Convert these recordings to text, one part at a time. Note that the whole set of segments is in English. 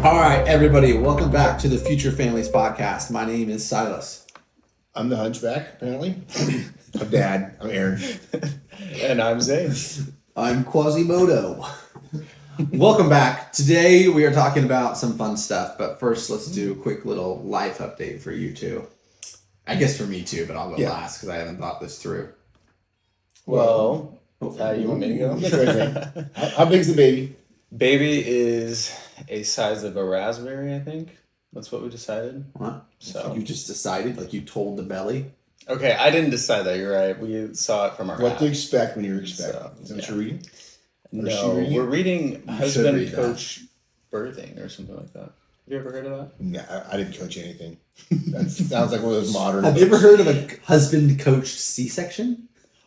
All right, everybody, welcome back to the Future Families Podcast. My name is Silas. I'm the hunchback, apparently. I'm Dad. I'm Aaron. And I'm Zane. I'm Quasimodo. Welcome back. Today we are talking about some fun stuff, but first let's do a quick little life update for you two. I guess for me too, but I'll go last because I haven't thought this through. Well, you want me to go? How big's the baby? Baby is a size of a raspberry, I think. That's what we decided. What? So You just decided, like you told the belly? okay, I didn't decide that. You're right. We saw it from our What app. to expect when you're expecting? So, Is that what you're reading? No, reading we're it? reading You should Husband read that. Coach Birthing or something like that. Have you ever heard of that? Nah, I didn't coach anything. That sounds like one of those modern. Have you ever heard of a husband-coached C-section?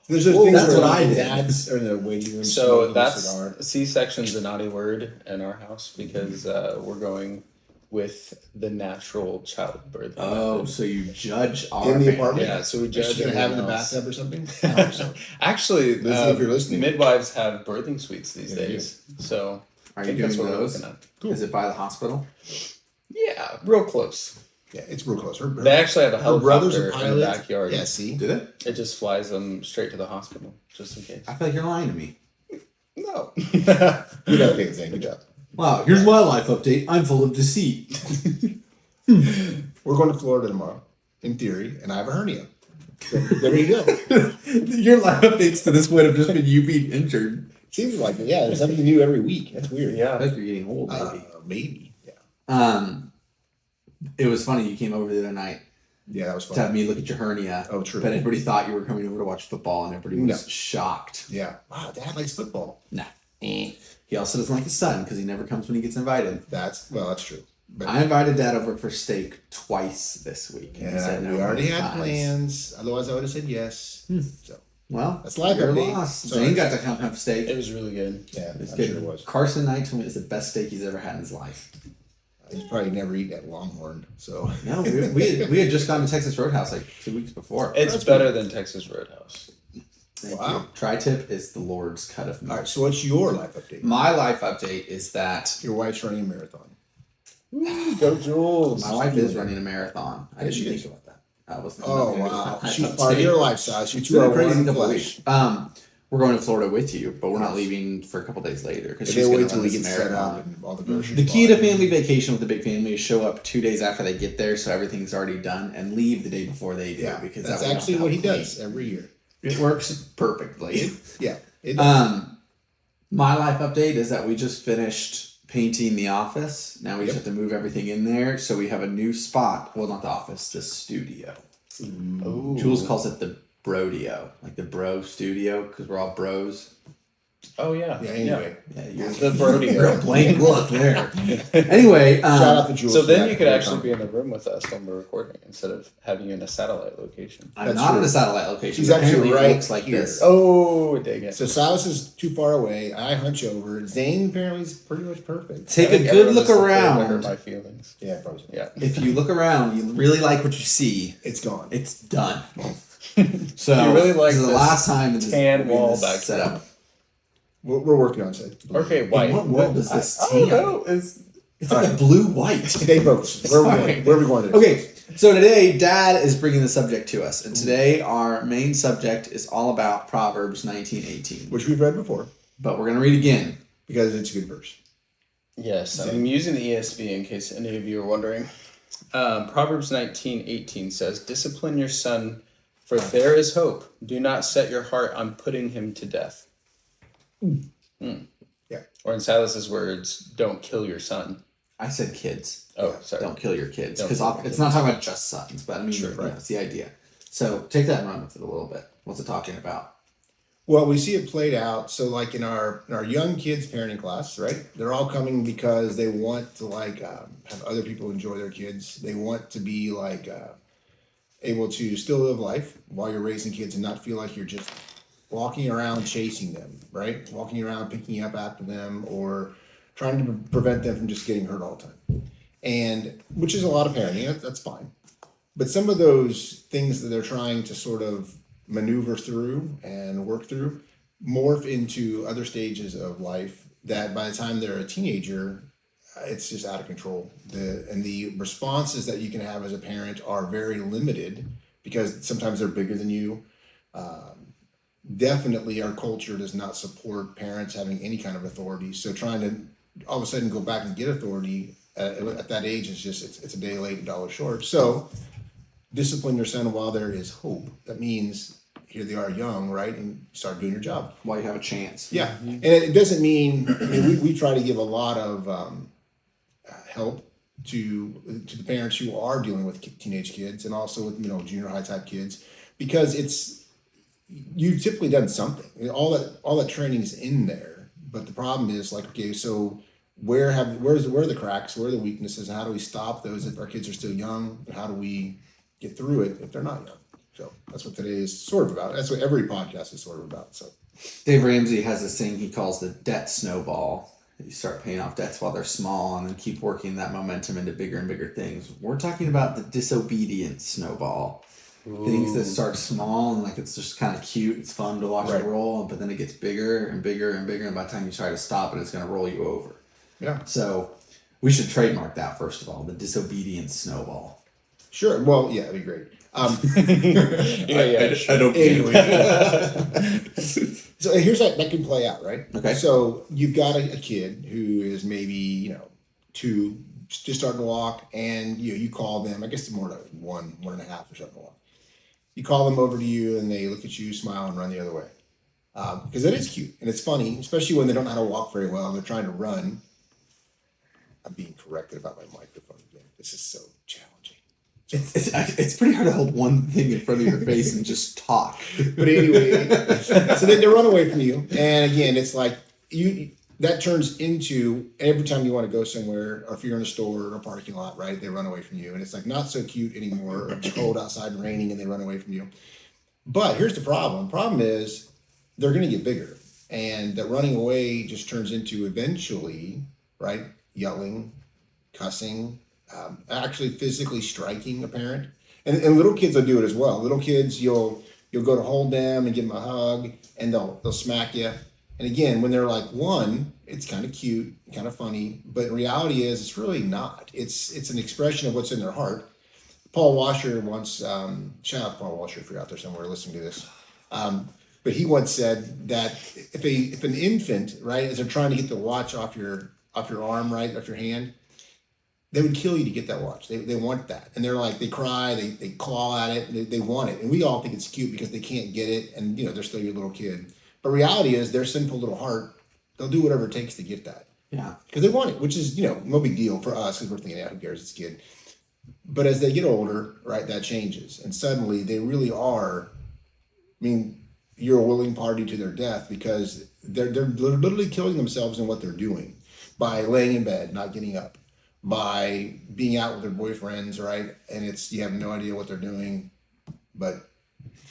There's those Whoa, things that's where what I did. dads are in the waiting room. So smoking a that's cigar. C-section's a naughty word in our house because we're going with the natural childbirth. Oh, method. so you judge our In the family. apartment? Yeah, so we Is judge she gonna have in the everyone else. bathtub or something? I hope so. Actually, Listen if you're listening. midwives have birthing suites these Yeah, days. So Are I you think that's doing what we're those? looking at. Cool. Is it by the hospital? Yeah, real close. Yeah, it's real close. Her They actually have a her brother's a helicopter in the pilot. backyard. Yeah, see? Did it? It just flies them straight to the hospital, just in case. I feel like you're lying to me. No. Good update, Zane. Good job. Wow, here's my life update. I'm full of deceit. We're going to Florida tomorrow, in theory, and I have a hernia. So, there you go. Your life updates to this point have just been you being injured. Seems like it. Yeah, there's something new every week. That's weird. Yeah. Because you're getting old, maybe. Maybe. Yeah. It was funny. You came over the other night Yeah, that was to fun. have me look at your hernia. Oh, true. But everybody thought you were coming over to watch football, and everybody was shocked. Yeah. Wow, Dad likes football. Nah. He also doesn't like his son because he never comes when he gets invited. That's true. But I invited Dad over for steak twice this week. And he said no we already both had times. plans. Otherwise, I would have said yes. So Well, That's life your update. loss. Sorry. Zane got to come have steak. It was really good. yeah, It's I'm good. sure it was. Carson Knight told me it's the best steak he's ever had in his life. He's probably never eaten at Longhorn. So No, we had just gone to Texas Roadhouse like 2 weeks before. It's That's better than Texas Roadhouse. Thank Wow. you. Tri-tip is the Lord's cut of meat. all right. So what's your life update? My life update is that Your wife's running a marathon. Go Jules. my wife is running a marathon. I Yeah, didn't she think is. about that. I wasn't. Oh wow, she's part of your lifestyle. She's It's been a our crazy one couple flesh. weeks. We're going to Florida with you, but we're not leaving for a couple days later because If she's they going wait to till run we this get set up marathon. and all the groceries. The key to bought. family vacation with the big family is show up 2 days after they get there, so everything's already done, and leave the day before they do. Yeah, because that's that way you don't actually have what to he clean. does every year. It works perfectly. Yeah, it does. My life update is that we just finished painting the office. Now we just have to move everything in there, so we have a new spot. Well, not the office, the studio. Ooh. Jules calls it the Brodio, like the bro studio, because we're all bros. Oh yeah. Yeah. Anyway, Yeah, you're The Brody. you're a blank look there. Anyway, shout out to Jules. So for then that you could great actually comment. be in the room with us when we're recording instead of having you in a satellite location. I'm That's not true. in a satellite location. She's but actually apparently it right looks like here. this. Oh, dang it. So Silas is too far away. I hunch over. Zane apparently is pretty much perfect. Take I a think good everyone look is afraid to hurt around. my feelings. Yeah, probably. Yeah. If you look around, you really like what you see. It's gone. It's done. So You really like this is the this last time in this, tan in wall this back setup. We're working on it. Okay, white. In what world is this I tan? don't know. It's like a blue white. Stay focused. Where are we Sorry. going? Where are we going today? Okay, so today Dad is bringing the subject to us, and today our main subject is all about Proverbs 19:18. Which we've read before But we're gonna read again. because it's a good verse. Yes, I'm using the ESV in case any of you are wondering. Proverbs 19:18 says, "Discipline your son, for there is hope. Do not set your heart on putting him to death." Yeah. Or in Silas's words, "Don't kill your son." I said kids. Oh, sorry. Don't kill your kids, Don't because kill your it's not talking about just sons, but I mean, Sure, you know, right. it's the idea. So take that and run with it a little bit. What's it talking about? Well, we see it played out. So, like in our young kids parenting class, right? They're all coming because they want to have other people enjoy their kids. They want to be able to still live life while you're raising kids and not feel like you're just walking around chasing them, right? Walking around picking up after them or trying to prevent them from just getting hurt all the time. And which is a lot of parenting. That's fine. But some of those things that they're trying to sort of maneuver through and work through morph into other stages of life that by the time they're a teenager it's just out of control. The responses that you can have as a parent are very limited because sometimes they're bigger than you. Definitely, our culture does not support parents having any kind of authority. So trying to all of a sudden go back and get authority at that age is just it's a day late, a dollar short. So discipline your son while there is hope. That means here they are young, right, and start doing your job while you have a chance. Yeah, and it doesn't mean we try to give a lot of help to the parents who are dealing with teenage kids and also with junior high type kids because you've typically done something. All that training is in there, but the problem is like, okay, so where are the cracks? Where are the weaknesses? How do we stop those if our kids are still young? How do we get through it if they're not young? So that's what today is sort of about. That's what every podcast is sort of about. So Dave Ramsey has this thing he calls the debt snowball. You start paying off debts while they're small and then keep working that momentum into bigger and bigger things. We're talking about the disobedient snowball. Ooh. Things that start small and like it's just kind of cute. It's fun to watch it roll, but then it gets bigger and bigger and bigger. And by the time you try to stop it, it's going to roll you over. Yeah. So we should trademark that first of all, the disobedient snowball. Sure. Well, yeah, that'd be great. I don't anyway. So here's that can play out, right? Okay. So you've got a kid who is maybe 2, just starting to walk, and you call them. I guess it's more like 1.5 or something to walk. You call them over to you, and they look at you, smile, and run the other way. Because it is cute and it's funny, especially when they don't know how to walk very well and they're trying to run. I'm being corrected about my microphone again. This is so challenging. It's pretty hard to hold one thing in front of your face and just talk. But anyway, so they run away from you. And again, it's like that turns into every time you want to go somewhere, or if you're in a store or a parking lot, right, they run away from you. And it's like not so cute anymore, or it's cold outside and raining and they run away from you. But here's the problem. The problem is they're going to get bigger. And that running away just turns into eventually, right, yelling, cussing, actually physically striking a parent. And little kids will do it as well. Little kids, you'll go to hold them and give them a hug, and they'll smack you. And again, when they're like 1, it's kind of cute, kind of funny, but in reality is it's really not. It's an expression of what's in their heart. Paul Washer once, shout out Paul Washer if you're out there somewhere listening to this. But he once said that if an infant, right, as they're trying to get the watch off your arm, right, off your hand, they would kill you to get that watch. They want that. And they're like, they cry, they claw at it, they want it. And we all think it's cute because they can't get it and they're still your little kid. But reality is their sinful little heart, they'll do whatever it takes to get that. Yeah. Because they want it, which is, no big deal for us because we're thinking, yeah, who cares, it's a kid. But as they get older, right, that changes. And suddenly they really are, you're a willing party to their death because they're literally killing themselves in what they're doing by laying in bed, not getting up, by being out with their boyfriends, right? And you have no idea what they're doing, but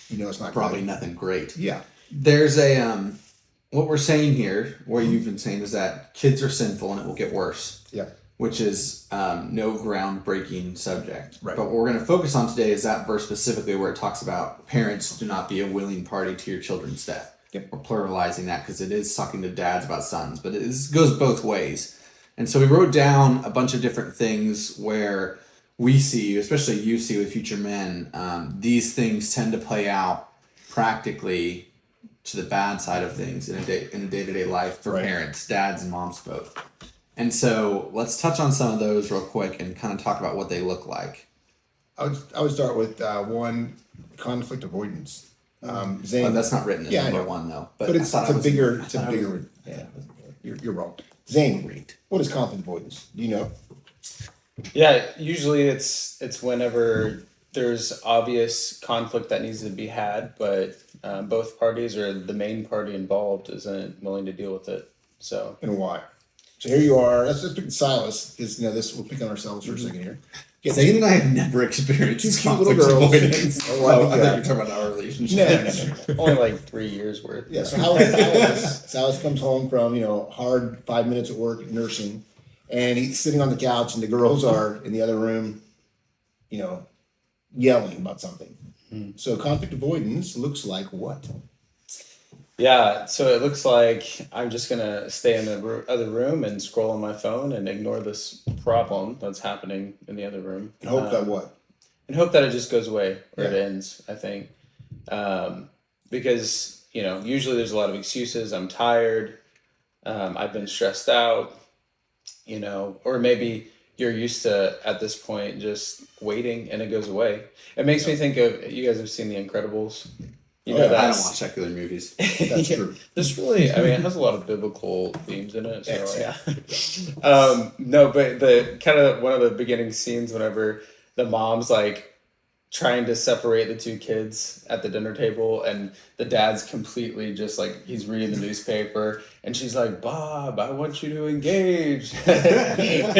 it's not probably good. Nothing great. Yeah. There's what we're saying here, what you've been saying is that kids are sinful and it will get worse. Yeah. Which is no groundbreaking subject. Right. But what we're going to focus on today is that verse specifically where it talks about parents do not be a willing party to your children's death. Yep. We're pluralizing that because it is talking to dads about sons, but it goes both ways. And so we wrote down a bunch of different things where we see, especially you see with future men, these things tend to play out practically to the bad side of things in a day-to-day life for parents, dads and moms both. And so let's touch on some of those real quick and kind of talk about what they look like. I would start with one, conflict avoidance. Zane, Well, that's not written in number I know. 1 though. But it's a bigger. Yeah, you're wrong. Zane, what is conflict avoidance? Do you know? Yeah, usually it's whenever there's obvious conflict that needs to be had, but both parties or the main party involved isn't willing to deal with it. So And why? So here you are. Let's pick Silas, because this we'll pick on ourselves for a second here. Zane and I have never experienced Two cute conflict little girls. avoidance. Oh, I think I thought that- you were talking about our relationship. No. only like 3 years worth. Yeah, so how is Silas? Silas comes home from, hard 5 minutes at work nursing, and he's sitting on the couch, and the girls are in the other room, yelling about something. So conflict avoidance looks like what? Yeah, so it looks like I'm just gonna stay in the other room and scroll on my phone and ignore this problem that's happening in the other room. And hope that what? And hope that it just goes away or it Yeah. ends, I think. Because, usually there's a lot of excuses. I'm tired. I've been stressed out, or maybe you're used to, at this point, just waiting and it goes away. It makes me think of, you guys have seen The Incredibles. Oh, yeah, I don't that's- watch secular movies. That's true. There's really, it has a lot of biblical themes in it. So, Yes. yeah. No, but the kind of one of the beginning scenes whenever the mom's like trying to separate the two kids at the dinner table and the dad's completely just like he's reading the newspaper and she's like, Bob, I want you to engage. It's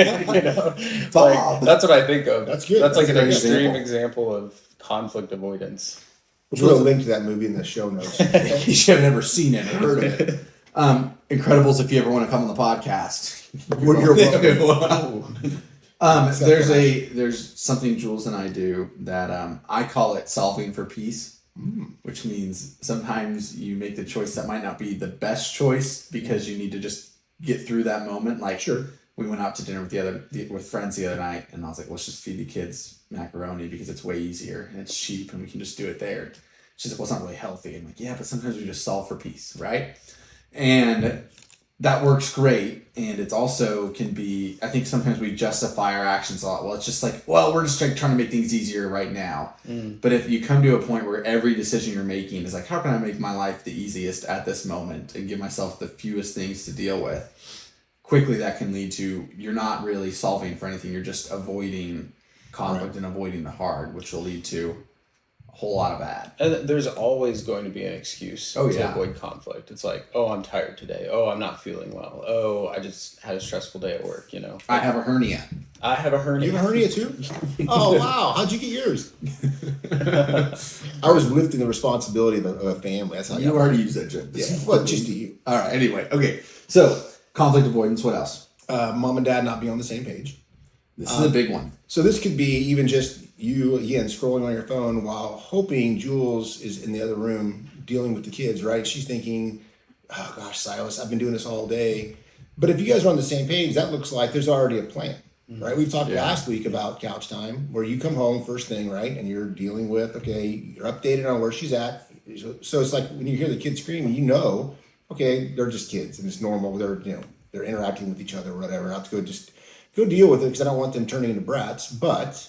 like, Bob. that's what I think of. That's good. That's like That's an a good extreme example of conflict avoidance. We'll put a link to that movie in the show notes. You should have never seen it or heard of it. Incredibles, if you ever want to come on the podcast. You're welcome. There's something Jules and I do that I call it solving for peace, which means sometimes you make the choice that might not be the best choice because you need to just get through that moment. Like, Sure. we went out to dinner with friends the other night, and I was like, let's just feed the kids macaroni because it's way easier and it's cheap and we can just do it there. She's like, well, it's not really healthy. I'm like, yeah, but sometimes we just solve for peace, right? And that works great. And it's also can be, I think sometimes we justify our actions a lot. Well, it's just like, well, we're just like trying to make things easier right now. But if you come to a point where every decision you're making is like, how can I make my life the easiest at this moment and give myself the fewest things to deal with? Quickly that can lead to, you're not really solving for anything. You're just avoiding conflict and avoiding the hard, which will lead to a whole lot of bad. And there's always going to be an excuse Oh, to yeah. avoid conflict. It's like, oh, I'm tired today. Oh, I'm not feeling well. Oh, I just had a stressful day at work, I have a hernia. I have a hernia. You have a hernia too? Oh, wow. How'd you get yours? I was lifting the responsibility of a family. That's how You already used that joke. Yeah. Well, just to you. All right. Anyway. Okay. So conflict avoidance. What else? Mom and dad not being on the same page. This is a big one. So this could be even just you, again, scrolling on your phone while hoping Jules is in the other room dealing with the kids, right? She's thinking, oh gosh, Silas, I've been doing this all day. But if you guys are on the same page, that looks like there's already a plan, right? We've talked last week about couch time, where you come home first thing, right? And you're dealing with, okay, you're updated on where she's at. So it's like when you hear the kids screaming, you know, okay, they're just kids and it's normal. They're interacting with each other or whatever. I have to go deal with it because I don't want them turning into brats. But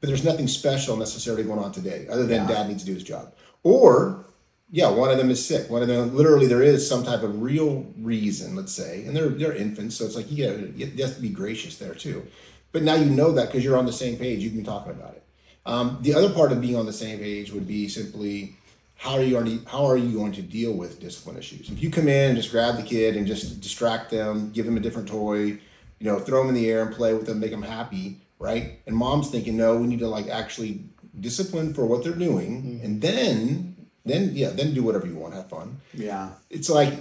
there's nothing special necessarily going on today other than dad needs to do his job. Or, yeah, one of them is sick. One of them, literally, there is some type of real reason, let's say, and they're infants, so it's like you have to be gracious there too. But now you know that because you're on the same page. You've been talking about it. The other part of being on the same page would be simply how are you going to deal with discipline issues? If you come in and just grab the kid and just distract them, give them a different toy, throw them in the air and play with them, make them happy, right? And mom's thinking, no, we need to actually discipline for what they're doing, and then do whatever you want, have fun. Yeah. It's like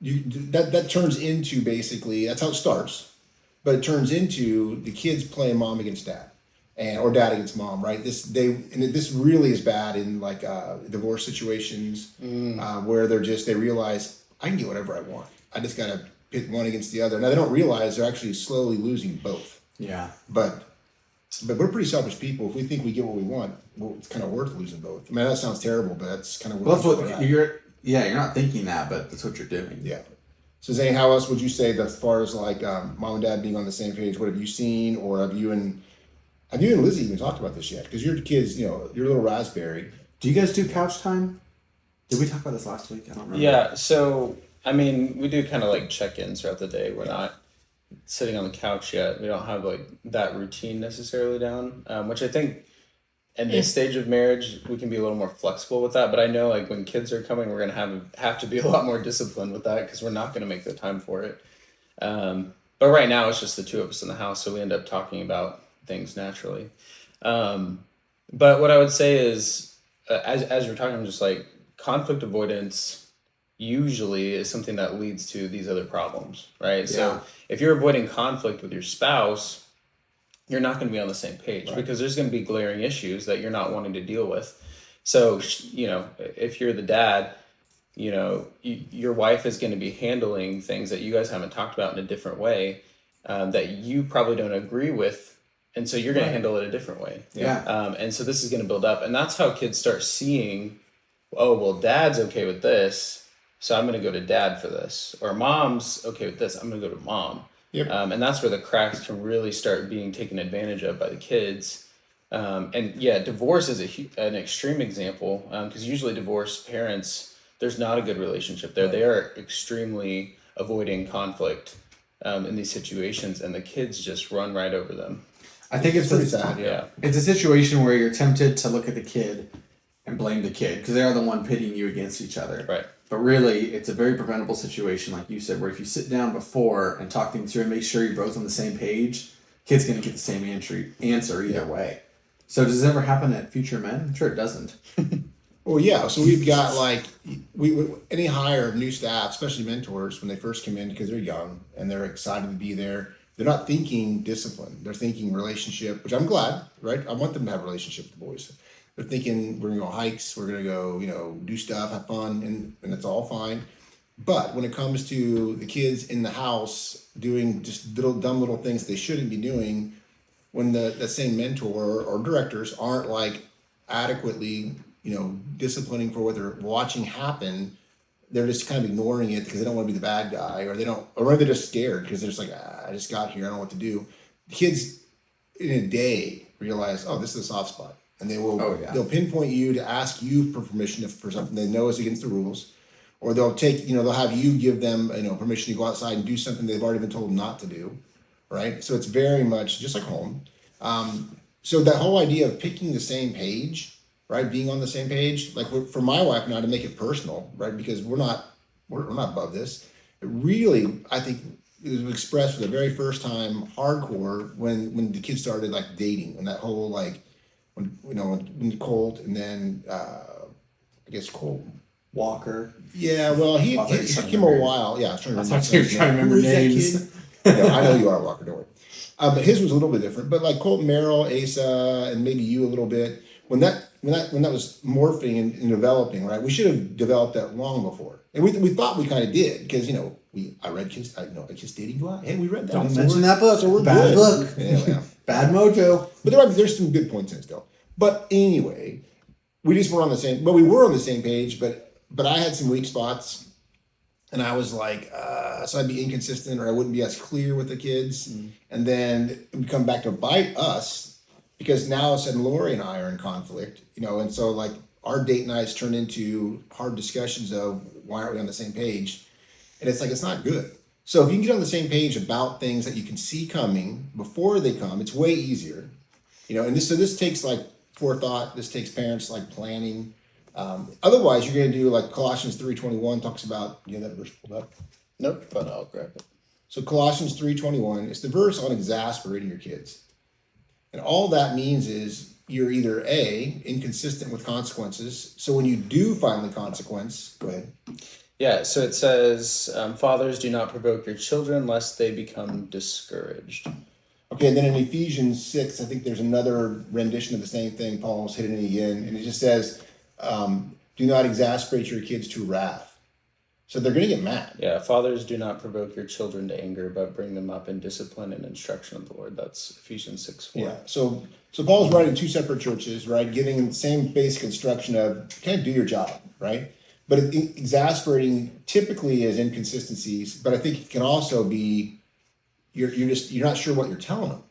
that turns into basically that's how it starts, but it turns into the kids playing mom against dad, or dad against mom, right? This really is bad in divorce situations where they realize I can get whatever I want. I just gotta pit one against the other. Now they don't realize they're actually slowly losing both. Yeah. But we're pretty selfish people. If we think we get what we want, well, it's kind of worth losing both. I mean, that sounds terrible, but that's kind of Well, that's we're what at. you're not thinking that, but that's what you're doing. Yeah. So Zane, how else would you say that as far as mom and dad being on the same page? What have you seen, or have you and Lizzie even talked about this yet? Because your kids, your little raspberry. Do you guys do couch time? Did we talk about this last week? I don't remember. Yeah, so, we do kind of check-ins throughout the day. We're not sitting on the couch yet. We don't have that routine necessarily down, which I think in this stage of marriage, we can be a little more flexible with that. But I know when kids are coming, we're going to have to be a lot more disciplined with that because we're not going to make the time for it. But right now it's just the two of us in the house. So we end up talking about things naturally. But what I would say is, as you're talking, I'm just conflict avoidance usually is something that leads to these other problems, right? Yeah. So if you're avoiding conflict with your spouse, you're not going to be on the same page because there's going to be glaring issues that you're not wanting to deal with. So, if you're the dad, your wife is going to be handling things that you guys haven't talked about in a different way, that you probably don't agree with. And so you're going to handle it a different way. Yeah. And so this is going to build up. And that's how kids start seeing, oh, well, dad's okay with this, so I'm going to go to dad for this. Or mom's okay with this, I'm going to go to mom. Yep. And that's where the cracks can really start being taken advantage of by the kids. And yeah, divorce is an extreme example, because usually divorced parents, there's not a good relationship there. Right. They are extremely avoiding conflict in these situations, and the kids just run right over them. I think it's pretty sad. Yeah. It's a situation where you're tempted to look at the kid and blame the kid because they are the one pitting you against each other. Right. But really, it's a very preventable situation, like you said, where if you sit down before and talk things through and make sure you're both on the same page, kid's going to get the same answer either way. So does it ever happen at Future Men? I'm sure it doesn't. Well, yeah. So we've got like any hire of new staff, especially mentors, when they first come in because they're young and they're excited to be there. They're not thinking discipline. They're thinking relationship, which I'm glad, right? I want them to have a relationship with the boys. They're thinking we're going to go hikes, we're going to go, do stuff, have fun, and it's all fine. But when it comes to the kids in the house doing just dumb little things they shouldn't be doing, when the same mentor or directors aren't like adequately, disciplining for what they're watching happen, they're just kind of ignoring it because they don't want to be the bad guy, or they're just scared because they're just like, I just got here, I don't know what to do. The kids in a day realize, oh, this is a soft spot. And they'll pinpoint you to ask you for permission for something they know is against the rules, or they'll have you give them, permission to go outside and do something they've already been told not to do, right? So it's very much just like home. So that whole idea of picking the same page, right, being on the same page, like for my wife and I, to make it personal, right, because we're not above this. It really, I think, it was expressed for the very first time hardcore when the kids started like dating, and that whole like. When Colt and then I guess Colt Walker. Yeah, well, he took him a while. Yeah, I was trying to remember. I thought you were trying to remember names. No, I know you are, Walker. Don't worry. But his was a little bit different. But like Colt, Merrill, Asa, and maybe you a little bit. When that was morphing and developing, right? We should have developed that long before, and we thought we kind of did because I read Kiss. I Kiss Dating Guide. Hey, we read that. Don't mention that book. So we're bad good. book. Yeah. Bad mojo. But there's some good points in it still. But anyway, we just weren't on the same. Well, we were on the same page, but I had some weak spots, and I was like, so I'd be inconsistent, or I wouldn't be as clear with the kids, and then it would come back to bite us because now all of a sudden Lori and I are in conflict, and so like our date nights turn into hard discussions of why aren't we on the same page, and it's like it's not good. So if you can get on the same page about things that you can see coming before they come, it's way easier, And this takes like forethought. This takes parents like planning. Otherwise, you're going to do like Colossians 3:21 talks about. You have that verse pulled up? Nope, but I'll grab it. So Colossians 3:21, it's the verse on exasperating your kids, and all that means is you're either A, inconsistent with consequences. So when you do finally consequence, go ahead. Yeah, so it says, fathers, do not provoke your children lest they become discouraged. Okay, and then in Ephesians 6, I think there's another rendition of the same thing. Paul's hitting it again, and it just says, do not exasperate your kids to wrath. So they're going to get mad. Yeah, fathers, do not provoke your children to anger, but bring them up in discipline and instruction of the Lord. That's Ephesians 6:4. Yeah, so Paul's writing two separate churches, right, giving them the same basic instruction of, kind of do your job, right? But exasperating typically is inconsistencies, but I think it can also be you're not sure what you're telling them.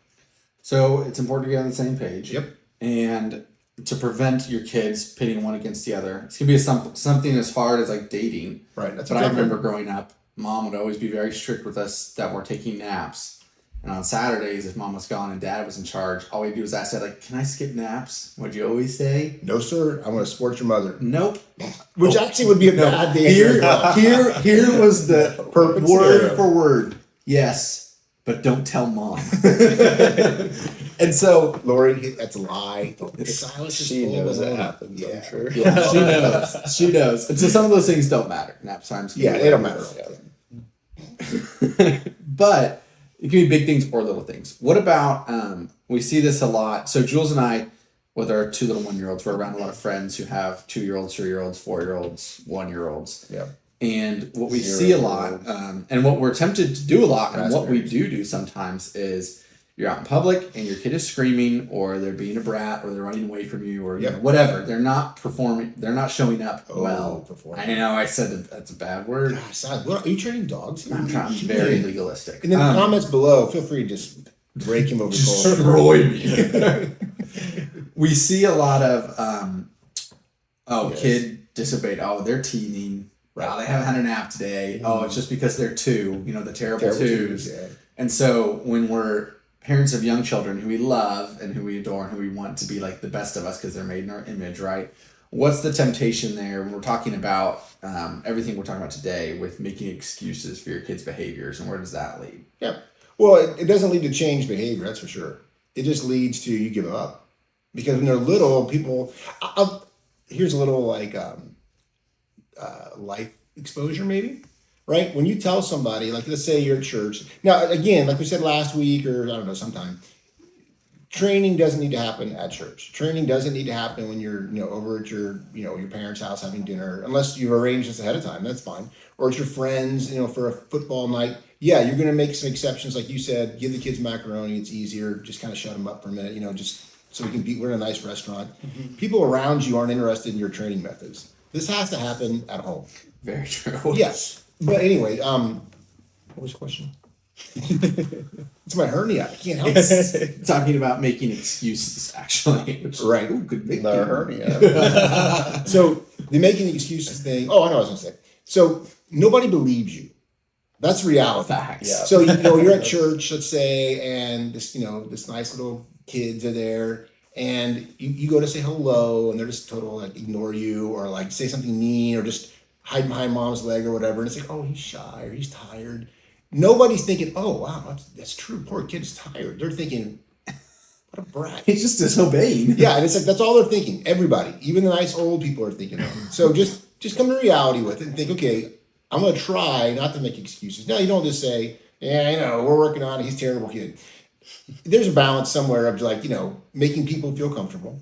So it's important to get on the same page. Yep. And to prevent your kids pitting one against the other. It's gonna be something as hard as like dating. Right. But I remember growing up, Mom would always be very strict with us that we're taking naps. And on Saturdays, if Mom was gone and Dad was in charge, all we'd do is ask Dad, like, "Can I skip naps?" What'd you always say? No, sir. I'm going to support your mother. Nope. Which actually would be a bad day. Here was the perfect word scenario. for word. Yes, but don't tell Mom. And so, Lori, that's a lie. Silas is She full knows of it it. happens, Yeah. I'm sure. yeah, she knows. She knows. And so some of those things don't matter. Nap times. Yeah, they don't matter. But it can be big things or little things. What about, we see this a lot. So Jules and I, with our 2 little 1-year-olds. We're around a lot of friends who have 2-year-olds, 3-year-olds, 4-year-olds, 1-year-olds. Yeah. And what we see a lot, and what we're tempted to do a lot, and what we do sometimes is you're out in public and your kid is screaming, or they're being a brat, or they're running away from you, or you know, whatever. They're not performing. They're not showing up well. I know I said that's a bad word. Gosh, what, are you training dogs? I'm very legalistic. And in the comments below, feel free to just break him over the coals. Destroy me. We see a lot of, kid disobeyed. Oh, they're teething. Right. Oh, they haven't had a nap today. Oh, it's just because they're 2. You know, the terrible twos. Yeah. And so when we're parents of young children who we love and who we adore and who we want to be like the best of us because they're made in our image, right? What's the temptation there when we're talking about everything we're talking about today with making excuses for your kids' behaviors, and where does that lead? Yeah. Well, it doesn't lead to change behavior, that's for sure. It just leads to you give up. Because when they're little, people... here's a little like life exposure maybe, right? When you tell somebody, like let's say you're at church. Now, again, like we said last week or I don't know, sometime, training doesn't need to happen at church. Training doesn't need to happen when you're, over at your, your parents' house having dinner, unless you've arranged this ahead of time, that's fine. Or at your friends, for a football night. Yeah, you're going to make some exceptions. Like you said, give the kids macaroni. It's easier. Just kind of shut them up for a minute, just so we can be, we're in a nice restaurant. Mm-hmm. People around you aren't interested in your training methods. This has to happen at home. Very true. Yes. But anyway, what was the question? It's my hernia. I can't help it. Talking about making excuses, actually. Which, right. Ooh, could make The hernia. So the making the excuses thing. Oh, I know what I was going to say. So nobody believes you. That's reality. Facts. Yeah. So you're at church, let's say, and this this nice little kids are there, and you go to say hello, and they're just total like ignore you, or like say something mean, or just hide behind mom's leg or whatever, and it's like, oh, he's shy or he's tired. Nobody's thinking, oh wow, that's true. Poor kid's tired. They're thinking, what a brat. He's just disobeying. Yeah, and it's like that's all they're thinking. Everybody, even the nice old people, are thinking that. So just come to reality with it and think, okay, I'm going to try not to make excuses. Now, you don't just say, yeah, we're working on it. He's a terrible kid. There's a balance somewhere of like, making people feel comfortable,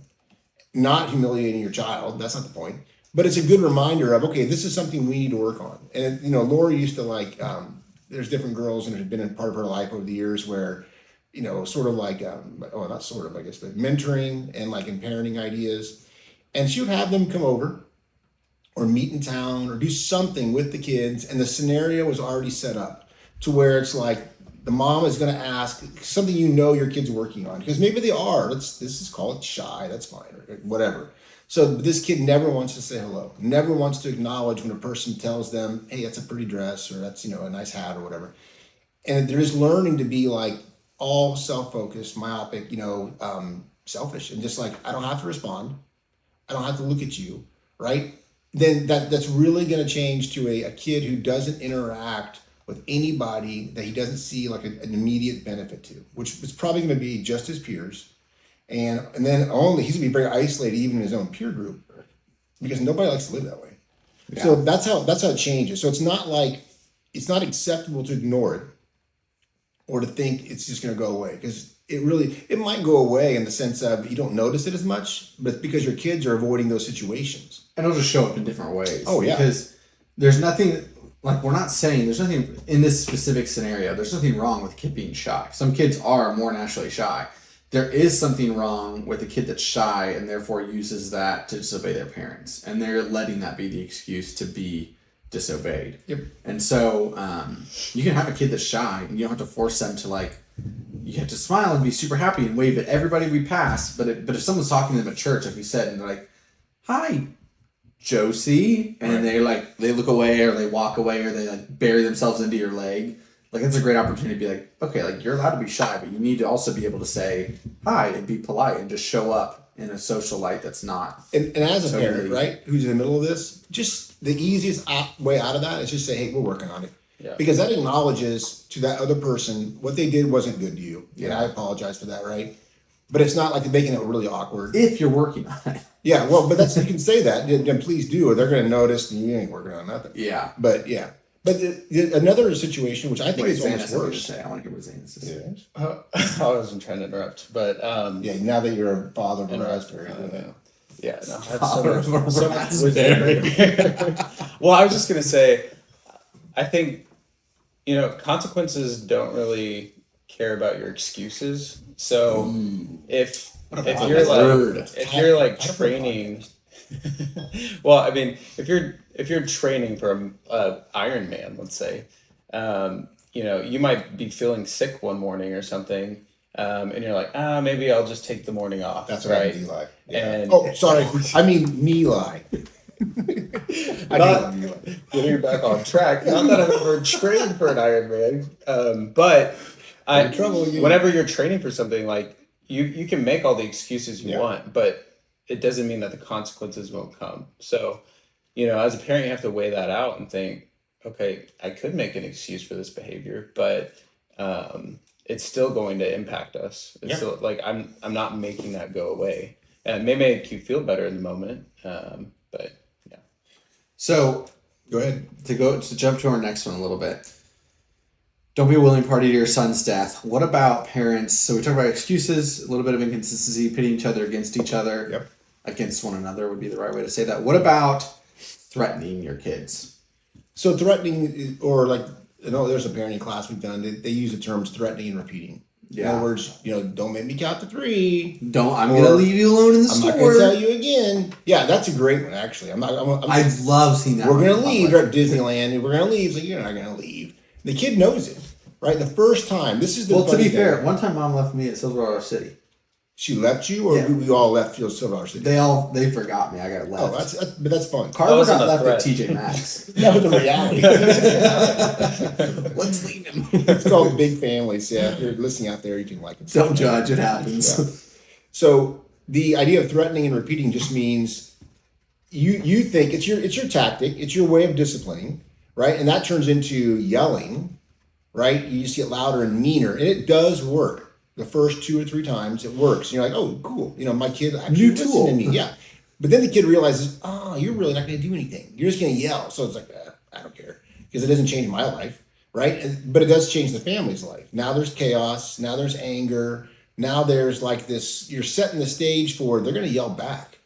not humiliating your child. That's not the point. But it's a good reminder of, okay, this is something we need to work on. And, Lori used to like, there's different girls and have been in part of her life over the years where, sort of like, not sort of, I guess, but mentoring and like in parenting ideas. And she would have them come over or meet in town or do something with the kids. And the scenario was already set up to where it's like the mom is going to ask something your kid's working on. Because maybe they are. This is call it shy. That's fine. Or whatever. So this kid never wants to say hello. Never wants to acknowledge when a person tells them, hey, that's a pretty dress or that's, a nice hat or whatever. And there's learning to be like all self-focused, myopic, selfish. And just like, I don't have to respond. I don't have to look at you. Right? Then that's really going to change to a kid who doesn't interact with anybody that he doesn't see like an immediate benefit to, which is probably going to be just his peers. And then only he's going to be very isolated even in his own peer group because nobody likes to live that way. Yeah. So that's how it changes. So it's not acceptable to ignore it or to think it's just going to go away because it might go away in the sense of you don't notice it as much, but it's because your kids are avoiding those situations. And it'll just show up in different ways. Oh, yeah. Because there's nothing, like we're not saying, there's nothing in this specific scenario, there's nothing wrong with a kid being shy. Some kids are more naturally shy. There is something wrong with a kid that's shy and therefore uses that to disobey their parents. And they're letting that be the excuse to be disobeyed. Yep. And so you can have a kid that's shy and you don't have to force them to like, you have to smile and be super happy and wave at everybody we pass. But if someone's talking to them at church, like we said, and they're like, hi, Josie, and right. they look away or they walk away or they like bury themselves into your leg. Like that's a great opportunity to be like, okay, like you're allowed to be shy, but you need to also be able to say hi and be polite and just show up in a social light that's not. And as a parent, right, who's in the middle of this, just the easiest way out of that is just say, hey, we're working on it. Yeah. Because that acknowledges to that other person what they did wasn't good to you. Yeah. And I apologize for that, right? But it's not like they're making it really awkward. If you're working on it. Yeah, well, but you can say that, then please do, or they're going to notice and you ain't working on nothing. Yeah. But yeah. But another situation, which I think Wait, is almost Xanis, I was worse. say. I want to hear what Xanis is saying. I wasn't trying to interrupt, but Yeah, now that you're a father of a interrupt. raspberry. Yeah, no, I have Father of a so much raspberry. wisdom. Well, I was just gonna say, I think consequences don't really care about your excuses. So if you're like training, well, I mean, if you're training for a Ironman, let's say, you might be feeling sick one morning or something. And you're like, maybe I'll just take the morning off. That's what right. I Eli. Yeah. And Oh, sorry. I mean, Eli. Getting back on track. Not that I've ever trained for an Ironman, but whenever you're training for something, like you can make all the excuses you want, but it doesn't mean that the consequences won't come. So, as a parent, you have to weigh that out and think, okay, I could make an excuse for this behavior, but it's still going to impact us. It's still, like I'm not making that go away. And it may make you feel better in the moment, but yeah. So Go ahead. to jump to our next one a little bit. Don't be a willing party to your son's death. What about parents? So we talked about excuses, a little bit of inconsistency, pitting each other against each other. Yep. Against one another would be the right way to say that. What about threatening your kids? So threatening, or like, there's a parenting class we've done. They use the terms threatening and repeating. In other words, don't make me count to 3. I'm going to leave you alone in the store. I'm not going to tell you again. Yeah, that's a great one, actually. I love seeing that. We're going to leave. We're at Disneyland, and we're going to leave. So you're not going to leave. The kid knows it, right? The first time. This is the Well, to funny be thing. fair, one time Mom left me at Silverado City. She left you, or we all left Silver City? They forgot me. I got left. Oh, but that's fun. Carla got left at TJ Maxx. That was the reality. Let's leave him. It's called Big Families. Yeah, if you're listening out there, you can like it. Don't judge. It happens. Yeah. So the idea of threatening and repeating just means you think it's your tactic, it's your way of disciplining, right? And that turns into yelling, right? You just get louder and meaner, and it does work. The first 2 or 3 times it works. And you're like, oh, cool. My kid actually listened to me. Yeah. But then the kid realizes, you're really not going to do anything. You're just going to yell. So it's like, I don't care, because it doesn't change my life, right? But it does change the family's life. Now there's chaos. Now there's anger. Now there's like this, you're setting the stage for, they're going to yell back,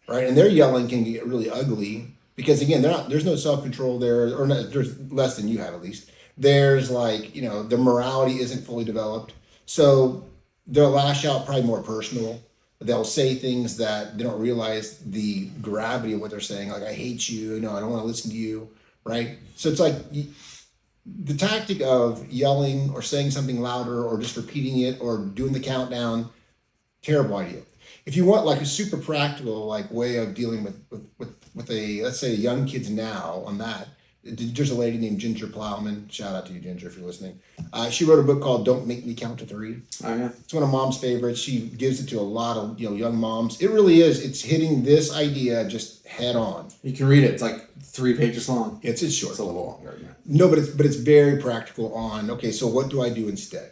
right? And their yelling can get really ugly because, again, there's no self-control there, or not, there's less than you have at least. There's like, the morality isn't fully developed. So they'll lash out probably more personal. They'll say things that they don't realize the gravity of what they're saying. Like, I hate you. I don't want to listen to you. Right. So it's like the tactic of yelling or saying something louder or just repeating it or doing the countdown. Terrible idea. If you want like a super practical like way of dealing with a, let's say, young kids now on that, there's a lady named Ginger Plowman. Shout out to you, Ginger, if you're listening. She wrote a book called "Don't Make Me Count to 3." Oh yeah, it's one of Mom's favorites. She gives it to a lot of young moms. It really is. It's hitting this idea just head on. You can read it. It's like 3 pages long. It's short. It's a little longer. Yeah. No, but it's very practical. On okay, so what do I do instead?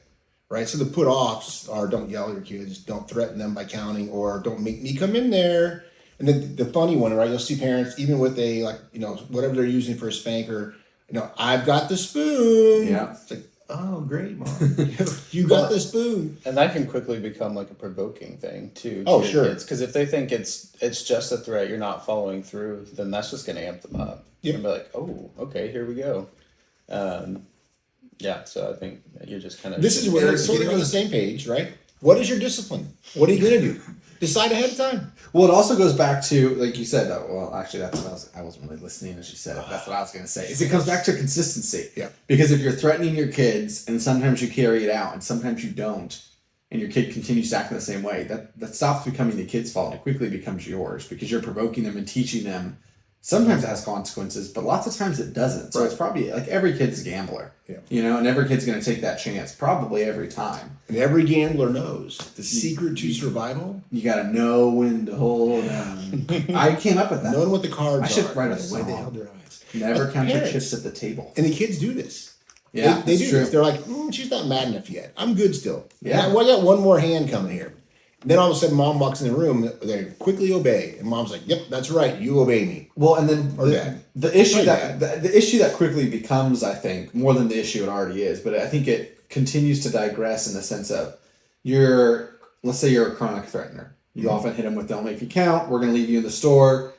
Right. So the put offs are: don't yell at your kids, don't threaten them by counting, or don't make me come in there. And then the funny one, right? You'll see parents, even with a, like, whatever they're using for a spanker, I've got the spoon. Yeah. It's like, oh, great, Mom. You got the spoon. And that can quickly become like a provoking thing, too. Oh, sure. Because if they think it's just a threat, you're not following through, then that's just going to amp them up. Yep. And be like, oh, okay, here we go. Yeah, so I think you're just kind of... This is where it's getting on the same page, right? What is your discipline? What are you going to do? Decide ahead of time. Well, it also goes back to, like you said, well, actually, that's what I wasn't really listening as you said it. That's what I was going to say. Is it comes back to consistency. Yeah. Because if you're threatening your kids and sometimes you carry it out and sometimes you don't, and your kid continues to act in the same way, that stops becoming the kid's fault. It quickly becomes yours because you're provoking them and teaching them. Sometimes it has consequences, but lots of times it doesn't. So it's probably like every kid's a gambler, and every kid's going to take that chance probably every time. And every gambler knows the secret to survival. You got to know when to hold them. I came up with that. Knowing what the cards I should are. write a The way they song. held their eyes. Never count your Parents. chips at the table. And the kids do this. Yeah, they do true. this. They're like, she's not mad enough yet. I'm good still. Yeah. Well, I got one more hand coming here. Then all of a sudden, mom walks in the room. They quickly obey, and mom's like, "Yep, that's right. You obey me." Well, and then Or dad. the issue Or that the issue that quickly becomes, I think, more than the issue it already is, but I think it continues to digress in the sense of let's say you're a chronic threatener. You often hit them with "Don't make me count. We're going to leave you in the store."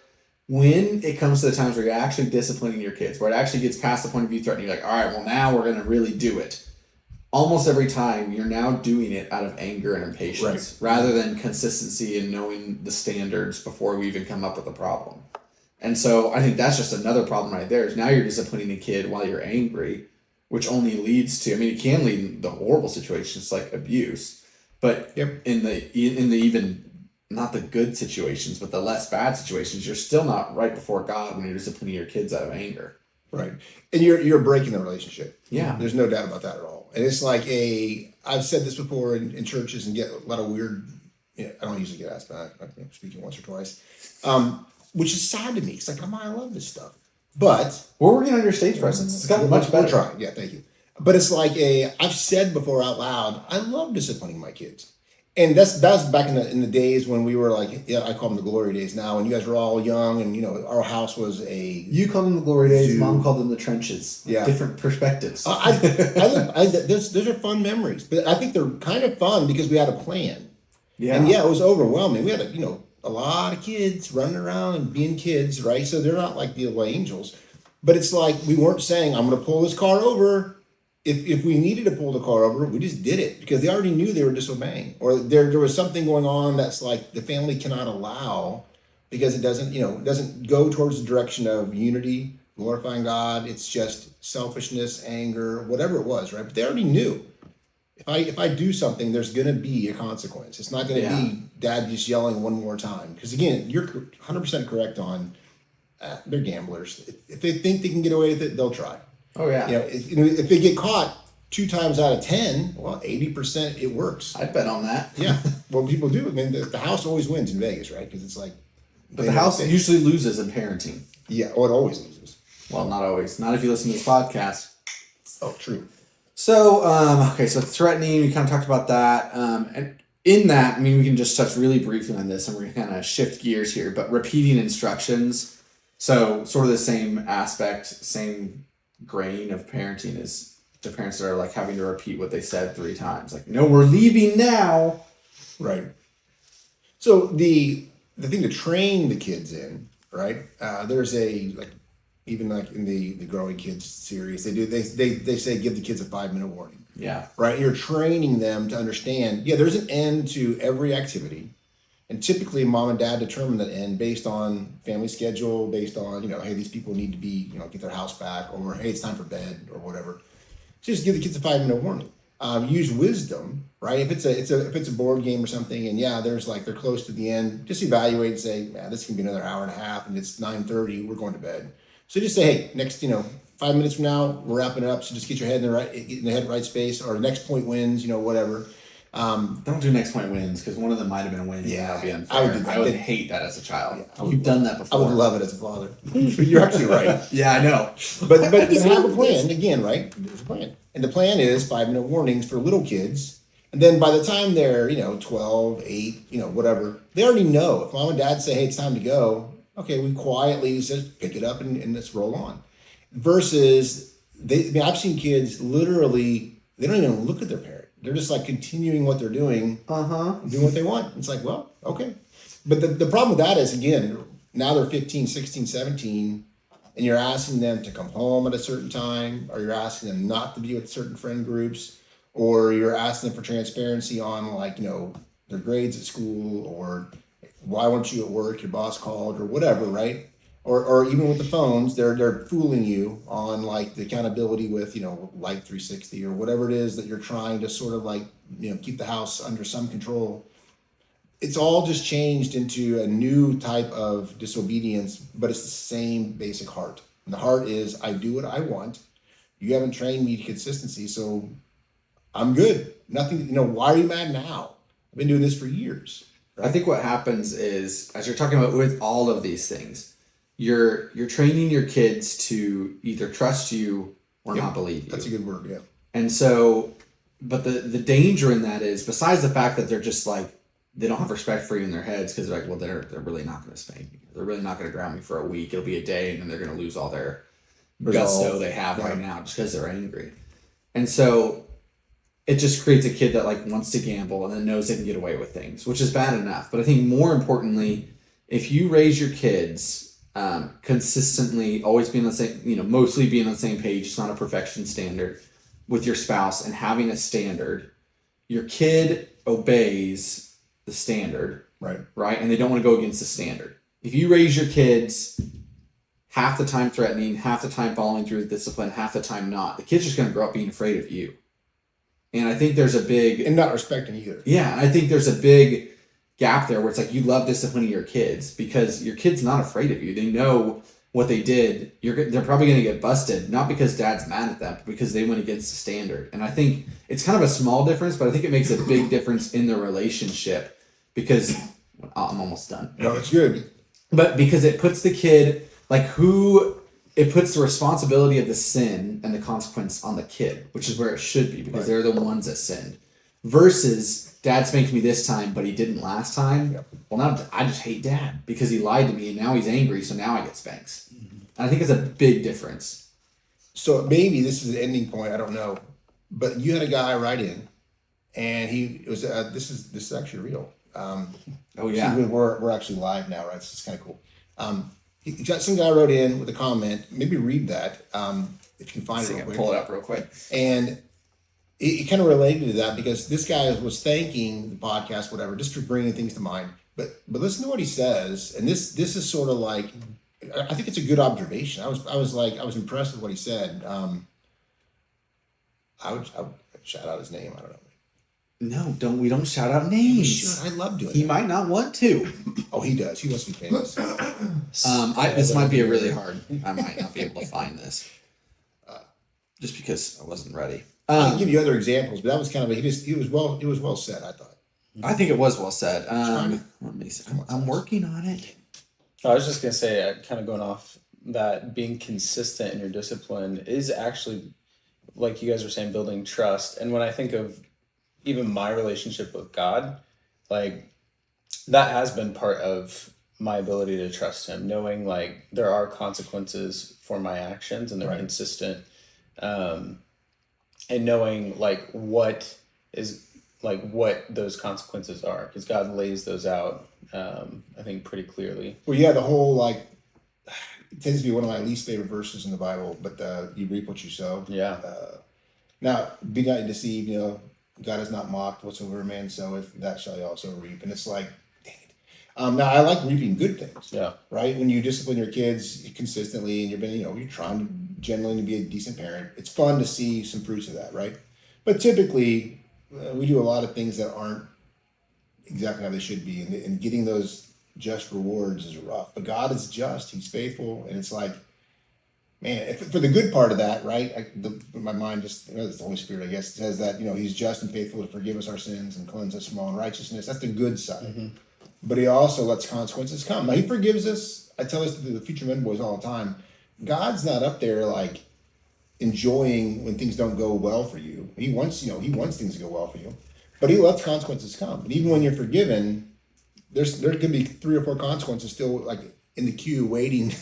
When it comes to the times where you're actually disciplining your kids, where it actually gets past the point of you threatening, you're like, all right, well, now we're going to really do it. Almost every time you're now doing it out of anger and impatience rather than consistency and knowing the standards before we even come up with a problem. And so I think that's just another problem right there is now you're disciplining a kid while you're angry, which only leads to, I mean, it can lead to horrible situations like abuse, but in the even not the good situations, but the less bad situations, you're still not right before God when you're disciplining your kids out of anger. Right. And you're breaking the relationship. Yeah. There's no doubt about that at all. And it's like I've said this before in churches and get a lot of weird, I don't usually get asked back. I'm speaking once or twice, which is sad to me. It's like, I love this stuff. But we're working on your stage presence. It's gotten much better. We're trying. Yeah, thank you. But it's like I've said before out loud, I love disciplining my kids. And that's back in the days when we were like, I call them the glory days now, when you guys were all young and, our house was You called them the glory days, zoo. Mom called them the trenches. Yeah. Different perspectives. Those are fun memories. But I think they're kind of fun because we had a plan. Yeah. And it was overwhelming. We had, a lot of kids running around and being kids, right? So they're not like the little angels. But it's like we weren't saying, I'm going to pull this car over. If we needed to pull the car over, we just did it because they already knew they were disobeying, or there was something going on that's like the family cannot allow because it doesn't go towards the direction of unity, glorifying God. It's just selfishness, anger, whatever it was, right? But they already knew if I do something, there's going to be a consequence. It's not going to be dad just yelling one more time. Because again, you're 100% correct on they're gamblers. If they think they can get away with it, they'll try. Oh yeah. If they get caught 2 times out of 10, well, 80% it works. I'd bet on that. Yeah. Well, people do. I mean, the house always wins in Vegas, right? Because it's like. But the house usually loses in parenting. Yeah. Oh, it always loses. Well, not always. Not if you listen to this podcast. Oh, true. So, so threatening, we kind of talked about that. And in that, I mean, we can just touch really briefly on this and we're going to kind of shift gears here, but repeating instructions. So sort of the same aspect, same grain of parenting is the parents that are like having to repeat what they said 3 times. Like, no, we're leaving now. Right. So the thing to train the kids in, right? There's even like in the Growing Kids series, they say give the kids a 5-minute warning. Yeah. Right. You're training them to understand. Yeah, there's an end to every activity. And typically mom and dad determine that end based on family schedule, based on, hey, these people need to be, get their house back, or hey, it's time for bed or whatever. So just give the kids a 5-minute warning. Use wisdom, right? If it's a board game or something, and there's they're close to the end, just evaluate and say, this can be another hour and a half, and it's 9:30, we're going to bed. So just say, hey, next 5 minutes from now, we're wrapping it up. So just get your head in the right space, or next point wins, whatever. Don't do next point wins because one of them might have been a win. Yeah, that would be unfair. I would do that. I would hate that as a child. Yeah, You've done that before. I would love it as a father. You're actually right. Yeah, I know. But have a plan again, right? There's a plan, and the plan is 5-minute warnings for little kids, and then by the time they're 12, 8, whatever, they already know. If mom and dad say, hey, it's time to go, okay, we quietly just pick it up and let's roll on. Versus I've seen kids literally they don't even look at their parent. They're just continuing what they're doing, doing what they want. It's like, well, okay. But the problem with that is, again, now they're 15, 16, 17, and you're asking them to come home at a certain time, or you're asking them not to be with certain friend groups, or you're asking them for transparency on their grades at school, or why weren't you at work, your boss called, or whatever, right? Or even with the phones, they're fooling you on the accountability with Life 360 or whatever it is that you're trying to sort of keep the house under some control. It's all just changed into a new type of disobedience, but it's the same basic heart. And the heart is, I do what I want. You haven't trained me to consistency, so I'm good. Nothing. Why are you mad now? I've been doing this for years. Right? I think what happens is, as you're talking about with all of these things, you're training your kids to either trust you or not believe you. That's a good word, yeah. And so, but the danger in that is, besides the fact that they're just they don't have respect for you in their heads because they're like, well, they're really not going to spank me. They're really not going to ground me for a week. It'll be a day, and then they're going to lose all their gusto they have right now just because they're angry. And so it just creates a kid that like wants to gamble and then knows they can get away with things, which is bad enough. But I think more importantly, if you raise your kids consistently, always being on the same, mostly being on the same page, it's not a perfection standard with your spouse, and having a standard, your kid obeys the standard, right? And they don't want to go against the standard. If you raise your kids half the time threatening, half the time following through with discipline, half the time not, the kid's just going to grow up being afraid of you. And I think there's a big... And not respecting either. Yeah, and I think there's a big gap there where it's like you love disciplining your kids because your kid's not afraid of you. They know what they did. They're probably going to get busted, not because dad's mad at them, but because they went against the standard. And I think it's kind of a small difference, but I think it makes a big difference in the relationship because... I'm almost done. No, it's good. But because it puts the kid, it puts the responsibility of the sin and the consequence on the kid, which is where it should be because they're the ones that sinned. Versus, dad spanked me this time, but he didn't last time. Yep. Well, now I just hate dad because he lied to me and now he's angry, so now I get spanks. Mm-hmm. And I think it's a big difference. So maybe this is the ending point, I don't know. But you had a guy write in, and this is actually real. Oh yeah, so we're actually live now, right? So it's kind of cool. Some guy wrote in with a comment. Maybe read that if you can find it. Real quick. Pull it up real quick. And it kind of related to that because this guy was thanking the podcast, whatever, just for bringing things to mind. But listen to what he says, and this is sort of like, I think it's a good observation. I was impressed with what he said. I would shout out his name. I don't know. No, we don't shout out names. I love doing He that. might not want to. Oh, he does. He wants to be famous. This might be a really hard. I might not be able to find this. Just because I wasn't ready. I can give you other examples, but that was kind of it was well said, I thought. I think it was well said. Let me see. I'm working on it. I was just gonna say, kind of going off that, being consistent in your discipline is actually, like you guys were saying, building trust. And when I think of even my relationship with God, like that has been part of my ability to trust him, knowing like there are consequences for my actions and they're consistent. And knowing like what those consequences are, because God lays those out, I think pretty clearly. Well, yeah, the whole it tends to be one of my least favorite verses in the Bible, but you reap what you sow. Yeah. Now, be not deceived, God is not mocked. Whatsoever a man soweth, that shall he also reap. And it's like, dang it. Now, I like reaping good things. Yeah. Right? When you discipline your kids consistently and you're trying to generally to be a decent parent, it's fun to see some fruits of that, right? But typically, we do a lot of things that aren't exactly how they should be. And getting those just rewards is rough. But God is just. He's faithful. And it's like, man, for the good part of that, right? My mind just, it's the Holy Spirit, I guess, says that, he's just and faithful to forgive us our sins and cleanse us from all unrighteousness. That's the good side. Mm-hmm. But he also lets consequences come. Now, he forgives us. I tell this to the Future Men boys all the time. God's not up there, like, enjoying when things don't go well for you. He wants things to go well for you. But he lets consequences come. And even when you're forgiven, there could be 3 or 4 consequences still, like, in the queue waiting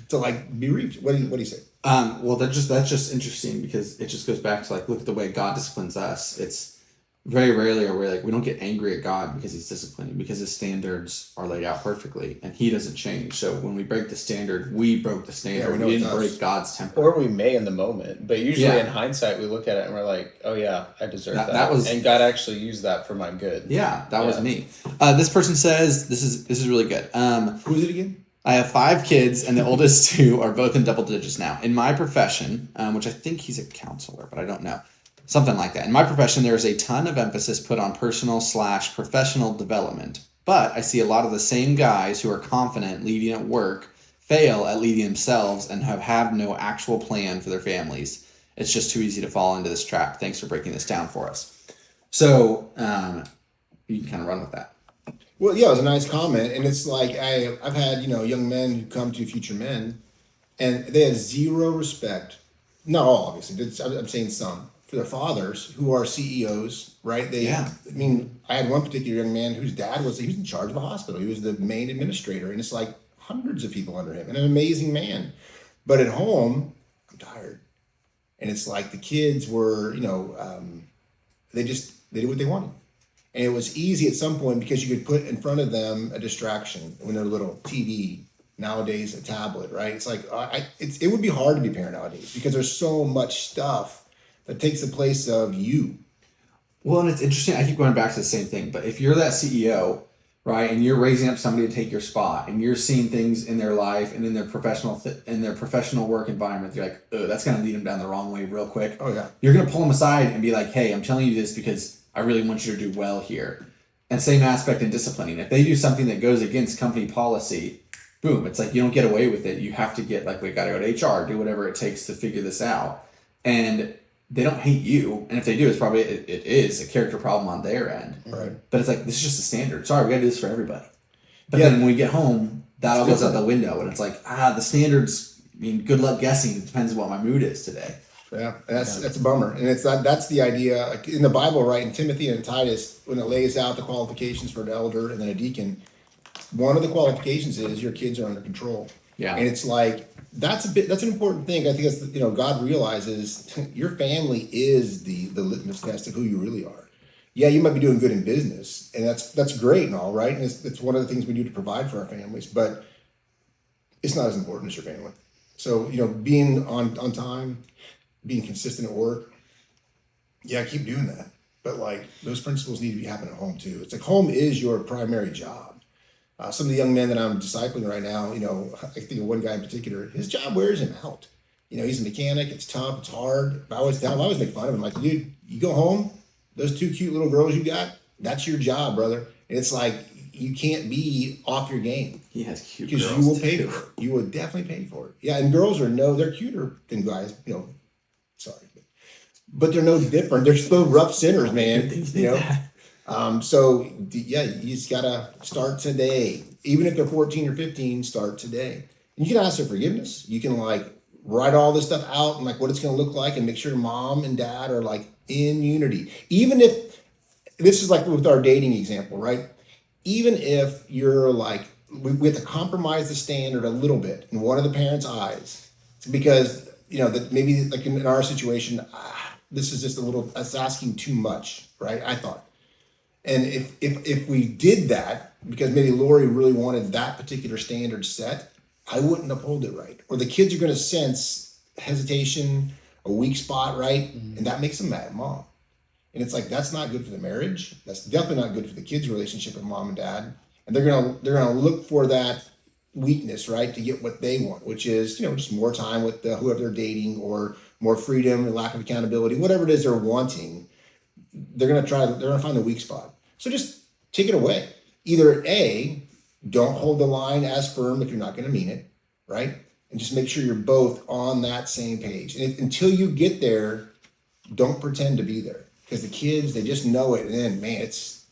to like be reached. What do you say? Well, that's just interesting because it just goes back to like, look at the way God disciplines us. It's very rarely are we don't get angry at God because he's disciplining, because his standards are laid out perfectly and he doesn't change. So when we break the standard, we broke the standard. We didn't break God's temper. Or we may in the moment, but usually in hindsight, we look at it and we're like, oh yeah, I deserve that. And God actually used that for my good. Yeah, that was me. This person says, this is really good. Who is it again? I have 5 kids, and the oldest 2 are both in double digits now. In my profession, which I think he's a counselor, but I don't know, something like that. In my profession, there is a ton of emphasis put on personal/professional development. But I see a lot of the same guys who are confident leading at work fail at leading themselves and have no actual plan for their families. It's just too easy to fall into this trap. Thanks for breaking this down for us. So you can kind of run with that. Well, yeah, it was a nice comment, and it's like I've had young men who come to Future Men, and they have zero respect. Not all, obviously. I'm saying some for their fathers who are CEOs, right? I mean, I had one particular young man whose dad he was in charge of a hospital. He was the main administrator, and it's like hundreds of people under him, and an amazing man. But at home, I'm tired. And it's like the kids were, they did what they wanted. And it was easy at some point because you could put in front of them a distraction when they're little, TV, nowadays a tablet, right? It's like, it would be hard to be a parent nowadays because there's so much stuff that takes the place of you. Well, and it's interesting. I keep going back to the same thing, but if you're that CEO, right, and you're raising up somebody to take your spot, and you're seeing things in their life and in their professional work environment, you're like, oh, that's going to lead them down the wrong way real quick. Oh yeah. You're going to pull them aside and be like, hey, I'm telling you this because I really want you to do well here. And same aspect in disciplining. If they do something that goes against company policy, boom, it's like you don't get away with it. You have to get, like, we got to go to HR, do whatever it takes to figure this out. And they don't hate you, and if they do, it's probably it is a character problem on their end. Right. But it's like, this is just a standard. Sorry, we got to do this for everybody. But then when we get home, that all goes out the window, and it's like, the standards. I mean, good luck guessing. It depends on what my mood is today. Yeah, that's a bummer, and that's the idea in the Bible, right? In Timothy and Titus, when it lays out the qualifications for an elder and then a deacon, one of the qualifications is your kids are under control. Yeah, and it's like that's an important thing. I think it's God realizes your family is the litmus test of who you really are. Yeah, you might be doing good in business, and that's great and all, right? And it's one of the things we do to provide for our families, but it's not as important as your family. So being on time, being consistent at work, yeah, keep doing that. But like those principles need to be happening at home too. It's like home is your primary job. Some of the young men that I'm discipling right now, I think of one guy in particular, his job wears him out. He's a mechanic. It's tough. It's hard. I always make fun of him. Like, dude, you go home, those two cute little girls you got, that's your job, brother. And it's like, you can't be off your game. He has cute girls. Because you will pay for it. You will definitely pay for it. Yeah, and girls they're cuter than guys, sorry. But they're no different. They're still rough sinners, man. So yeah, you just gotta start today. Even if they're 14 or 15, start today. And you can ask for forgiveness. You can write all this stuff out and what it's gonna look like, and make sure mom and dad are in unity. Even if this is with our dating example, right? Even if you're we have to compromise the standard a little bit in one of the parents' eyes, because that maybe in our situation, this is just that's asking too much, right? I thought. And if we did that, because maybe Lori really wanted that particular standard set, I wouldn't uphold it right. Or the kids are going to sense hesitation, a weak spot, right? Mm-hmm. And that makes them mad at mom. And it's that's not good for the marriage. That's definitely not good for the kids' relationship with mom and dad. And they're gonna look for that weakness, right, to get what they want, which is just more time with whoever they're dating, or more freedom, or lack of accountability, whatever it is they're wanting. They're gonna find the weak spot. So just take it away. Either A, don't hold the line as firm if you're not going to mean it, right? And just make sure you're both on that same page. And until you get there, don't pretend to be there, because the kids, they just know it. And then, man, it's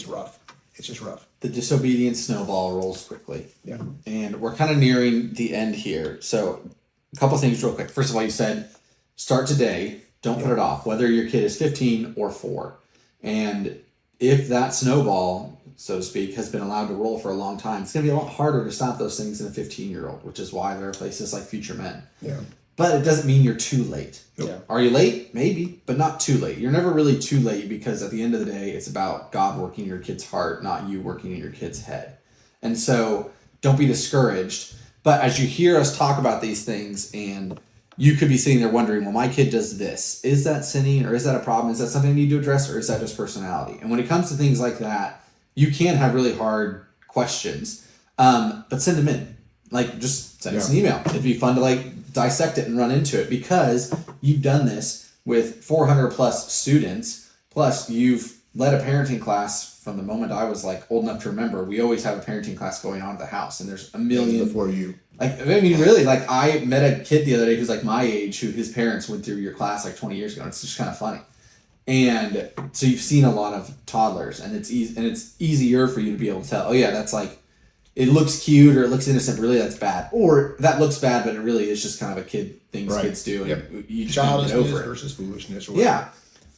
rough. It's just rough. The disobedient snowball rolls quickly. Yeah. And we're kind of nearing the end here. So a couple things real quick. First of all, you said start today. Don't put it off, whether your kid is 15 or 4. And if that snowball, so to speak, has been allowed to roll for a long time, it's going to be a lot harder to stop those things than a 15-year-old, which is why there are places like Future Men. Yeah. But it doesn't mean you're too late. Yeah. Are you late? Maybe, but not too late. You're never really too late, because at the end of the day, it's about God working in your kid's heart, not you working in your kid's head. And so don't be discouraged. But as you hear us talk about these things, and you could be sitting there wondering, well, my kid does this. Is that sinning, or is that a problem? Is that something I need to address, or is that just personality? And when it comes to things like that, you can have really hard questions, but send them in. Just send us an email. It'd be fun to dissect it and run into it, because you've done this with 400 plus students. Plus, you've led a parenting class from the moment I was old enough to remember. We always have a parenting class going on at the house, and there's a million before you. Really, I met a kid the other day who's my age, who his parents went through your class 20 years ago. And it's just kind of funny. And so you've seen a lot of toddlers, and it's easier for you to be able to tell, oh yeah, that's it looks cute or it looks innocent, but really that's bad. Or that looks bad, but it really is just kind of a things Right. kids do, and Yep. you just can't get Childishness over it. versus foolishness. Or whatever.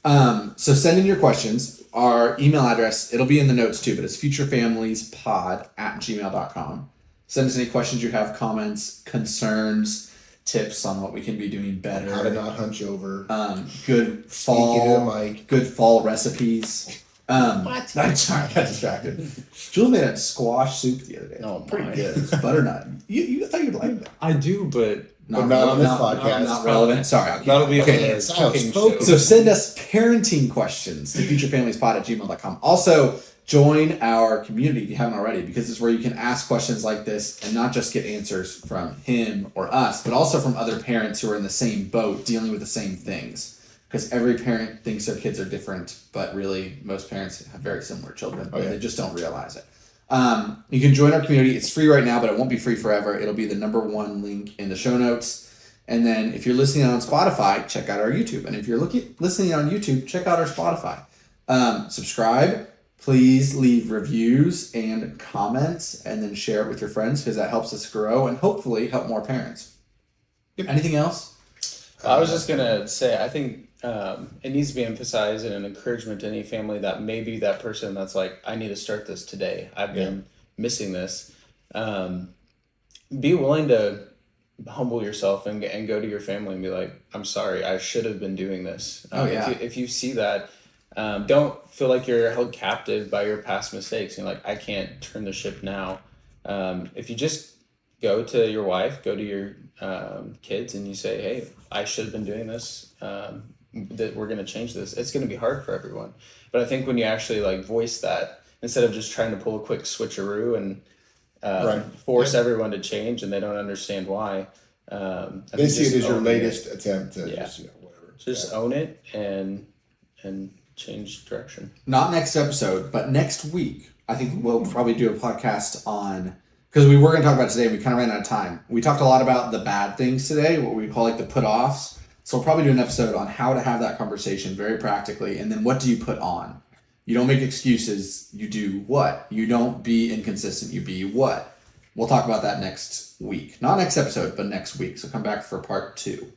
Yeah. So send in your questions. Our email address, it'll be in the notes too, but it's futurefamiliespod@gmail.com. Send us any questions you have, comments, concerns, tips on what we can be doing better. How to not hunch over. Good Speaking to the fall, mic. good fall recipes. What? I'm sorry, I got distracted. Jules made a squash soup the other day. Oh, Pretty my. good. It's butternut. You thought you'd like that. I do, but But not on this podcast. Not relevant. Sorry. I'll keep that'll be okay. on the Silence cooking spoken. show. So send us parenting questions to futurefamiliespod@gmail.com. Also, join our community if you haven't already, because it's where you can ask questions like this and not just get answers from him or us, but also from other parents who are in the same boat dealing with the same things. Because every parent thinks their kids are different, but really most parents have very similar children, but yeah. they just don't realize it. You can join our community. It's free right now, but it won't be free forever. It'll be the #1 link in the show notes. And then if you're listening on Spotify, check out our YouTube. And if you're listening on YouTube, check out our Spotify. Subscribe. Please leave reviews and comments, and then share it with your friends, because that helps us grow and hopefully help more parents. Yep. Anything else? I was just gonna say, I think it needs to be emphasized and an encouragement to any family that maybe that person that's like, I need to start this today. I've been missing this. Be willing to humble yourself and go to your family and be like, I'm sorry, I should have been doing this. If you see that, don't feel like you're held captive by your past mistakes and like, I can't turn the ship now. If you just go to your wife, go to your kids, and you say, hey, I should have been doing this, that we're going to change this. It's going to be hard for everyone. But I think when you actually like voice that, instead of just trying to pull a quick switcheroo and force everyone to change and they don't understand why. They see it as your latest attempt to just, whatever. Just own it and change direction. Not next episode, but next week, I think we'll probably do a podcast on, because we were going to talk about it today, we kind of ran out of time. We talked a lot about the bad things today, what we call like the put-offs. So we'll probably do an episode on how to have that conversation very practically, and then what do you put on? You don't make excuses, you do what? You don't be inconsistent, you be what? We'll talk about that next week. Not next episode, but next week. So come back for part 2.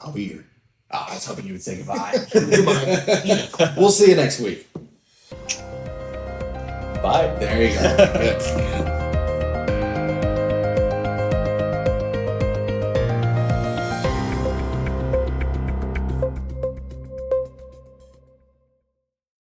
I'll be here. Oh, I was hoping you would say goodbye. Goodbye. We'll see you next week. Bye. There you go.